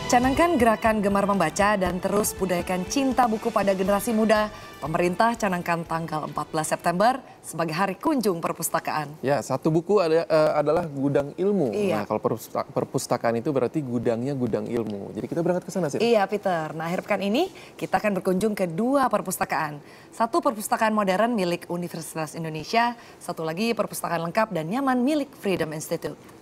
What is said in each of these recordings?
Canangkan gerakan gemar membaca dan terus budayakan cinta buku pada generasi muda. Pemerintah canangkan tanggal 14 September sebagai Hari Kunjung Perpustakaan. Ya, satu buku adalah gudang ilmu. Iya. Nah, kalau perpustakaan itu berarti gudangnya gudang ilmu. Jadi kita berangkat ke sana sih. Iya, Peter. Nah, akhir pekan ini kita akan berkunjung ke dua perpustakaan. Satu perpustakaan modern milik Universitas Indonesia, satu lagi perpustakaan lengkap dan nyaman milik Freedom Institute.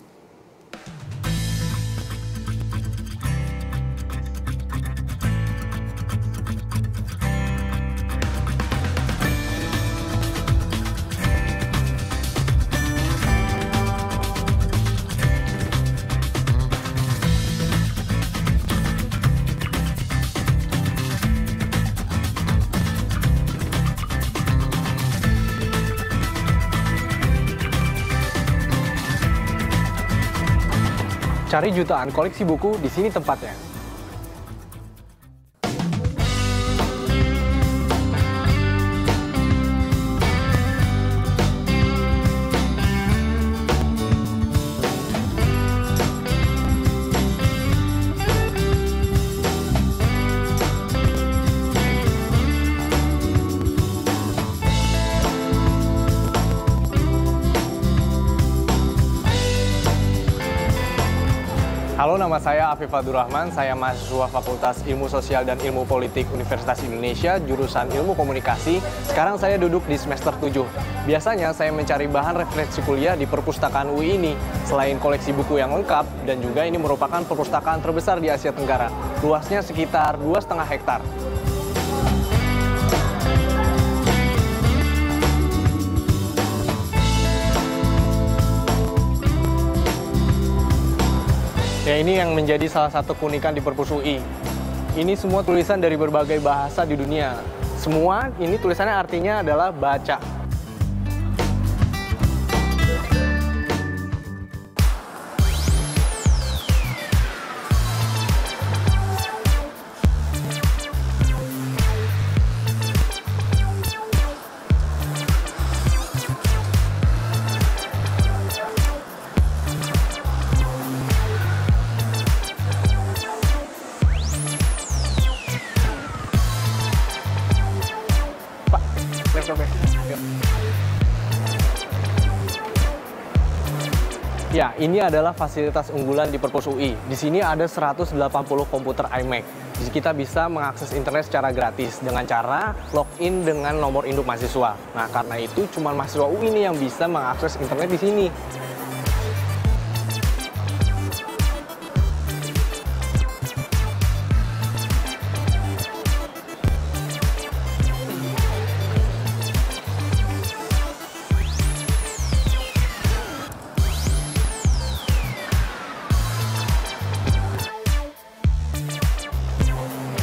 Cari jutaan koleksi buku, di sini tempatnya. Halo, nama saya Afif Abdurrahman, saya mahasiswa Fakultas Ilmu Sosial dan Ilmu Politik Universitas Indonesia, jurusan Ilmu Komunikasi. Sekarang saya duduk di semester 7. Biasanya saya mencari bahan referensi kuliah di perpustakaan UI ini. Selain koleksi buku yang lengkap, dan juga ini merupakan perpustakaan terbesar di Asia Tenggara. Luasnya sekitar 2,5 hektar. Ya, ini yang menjadi salah satu keunikan di Perpus UI. Ini semua tulisan dari berbagai bahasa di dunia. Semua ini tulisannya artinya adalah baca. Ya, ini adalah fasilitas unggulan di Perpus UI. Di sini ada 180 komputer iMac. Jadi kita bisa mengakses internet secara gratis dengan cara login dengan nomor induk mahasiswa. Nah, karena itu cuma mahasiswa UI ini yang bisa mengakses internet di sini.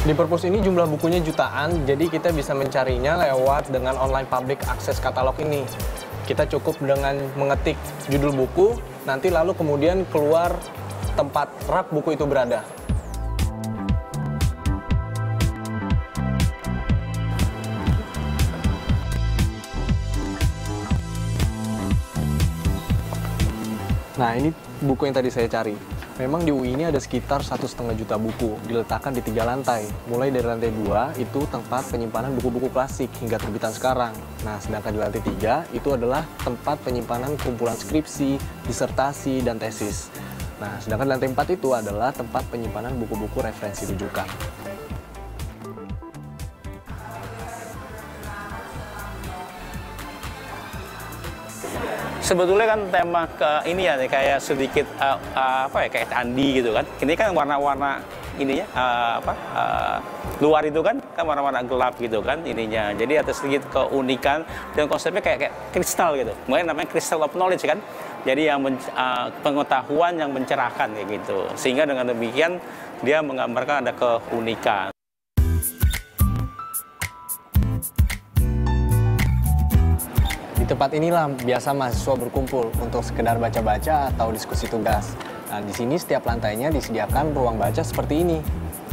Di Perpus ini jumlah bukunya jutaan, jadi kita bisa mencarinya lewat dengan online public access katalog ini. Kita cukup dengan mengetik judul buku, nanti lalu kemudian keluar tempat rak buku itu berada. Nah, ini buku yang tadi saya cari. Memang di UI ini ada sekitar 1,5 juta buku, diletakkan di 3 lantai. Mulai dari lantai 2, itu tempat penyimpanan buku-buku klasik hingga terbitan sekarang. Nah, sedangkan di lantai 3, itu adalah tempat penyimpanan kumpulan skripsi, disertasi, dan tesis. Nah, sedangkan di lantai 4 itu adalah tempat penyimpanan buku-buku referensi rujukan. Sebetulnya kan tema ke ini ya kayak sedikit kayak candi gitu kan. Ini kan warna-warna ininya luar itu kan warna-warna gelap gitu kan ininya. Jadi ada sedikit keunikan dan konsepnya kayak kristal gitu. Mungkin namanya crystal of knowledge kan. Jadi yang pengetahuan yang mencerahkan kayak gitu. Sehingga dengan demikian dia menggambarkan ada keunikan. Di tempat inilah biasa mahasiswa berkumpul untuk sekedar baca-baca atau diskusi tugas. Nah, di sini setiap lantainya disediakan ruang baca seperti ini.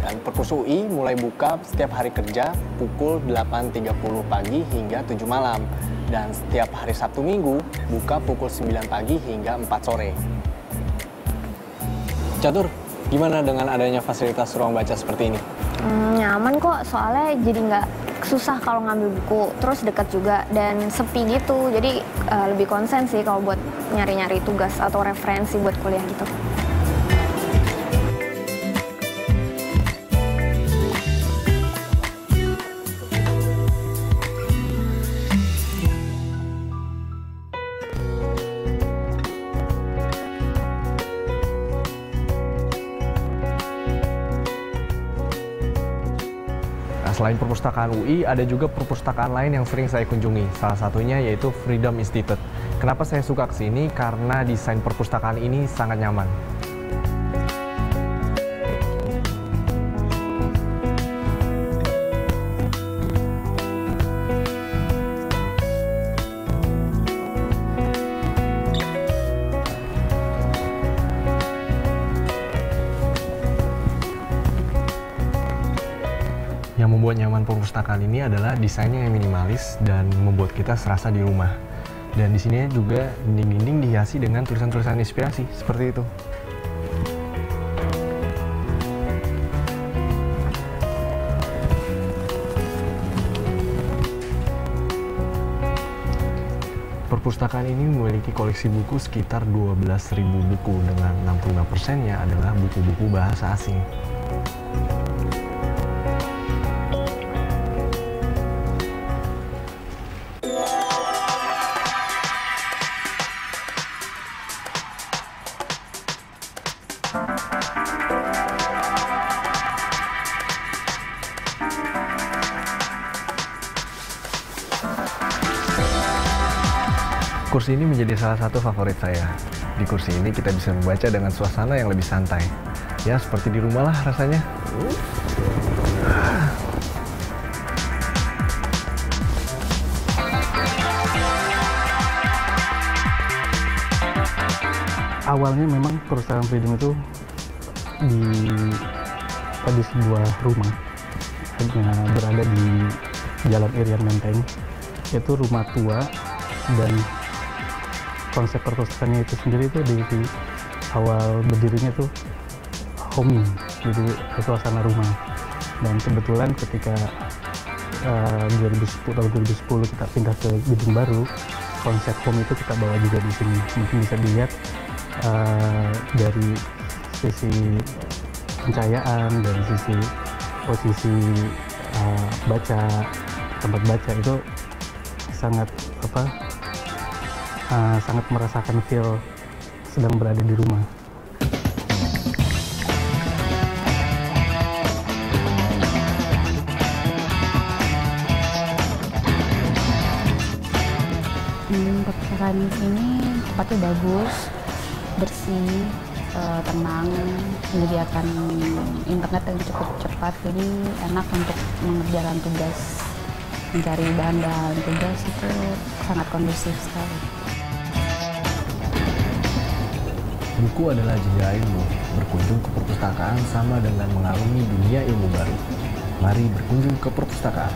Dan Perpus UI mulai buka setiap hari kerja pukul 8.30 pagi hingga 7 malam. Dan setiap hari Sabtu Minggu buka pukul 9 pagi hingga 4 sore. Catur, Gimana dengan adanya fasilitas ruang baca seperti ini? Nyaman kok, soalnya jadi nggak susah kalau ngambil buku, terus dekat juga dan sepi gitu. Jadi lebih konsen sih kalau buat nyari-nyari tugas atau referensi buat kuliah gitu. Selain perpustakaan UI, ada juga perpustakaan lain yang sering saya kunjungi. Salah satunya yaitu Freedom Institute. Kenapa saya suka ke sini? Karena desain perpustakaan ini sangat nyaman. Yang membuat nyaman perpustakaan ini adalah desainnya yang minimalis dan membuat kita serasa di rumah. Dan di sini juga dinding-dinding dihiasi dengan tulisan-tulisan inspirasi seperti itu. Perpustakaan ini memiliki koleksi buku sekitar 12.000 buku dengan 65%-nya adalah buku-buku bahasa asing. Kursi ini menjadi salah satu favorit saya. Di kursi ini kita bisa membaca dengan suasana yang lebih santai. Ya, seperti di rumah lah rasanya. Awalnya memang perusahaan Freedom itu di sebuah rumah berada di Jalan Irian Menteng. Itu rumah tua dan konsep perpustakaannya itu sendiri itu di awal berdirinya tuh homey, jadi suasana rumah. Dan kebetulan ketika 2010 kita pindah ke gedung baru, konsep home itu kita bawa juga di sini. Mungkin bisa dilihat dari sisi pencahayaan, dari sisi posisi baca, tempat baca itu sangat sangat merasakan feel sedang berada di rumah. Perpustakaan di sini tempatnya bagus, bersih, tenang, menyediakan internet yang cukup cepat, jadi enak untuk mengerjakan tugas, mencari bahan-bahan tugas itu sangat kondusif sekali. Buku adalah jendela ilmu. Berkunjung ke perpustakaan sama dengan mengarungi dunia ilmu baru. Mari berkunjung ke perpustakaan.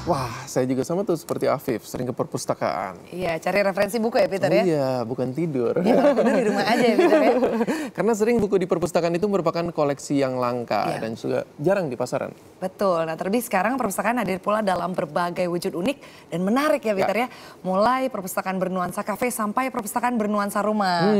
Wah, saya juga sama tuh seperti Afif, sering ke perpustakaan. Iya, cari referensi buku ya Peter ya? Iya, bukan tidur. Iya, bener di rumah aja ya Peter ya? Karena sering buku di perpustakaan itu merupakan koleksi yang langka dan juga jarang di pasaran. Betul, nah terlebih sekarang perpustakaan hadir pula dalam berbagai wujud unik dan menarik ya Peter ya. Mulai perpustakaan bernuansa kafe sampai perpustakaan bernuansa rumah.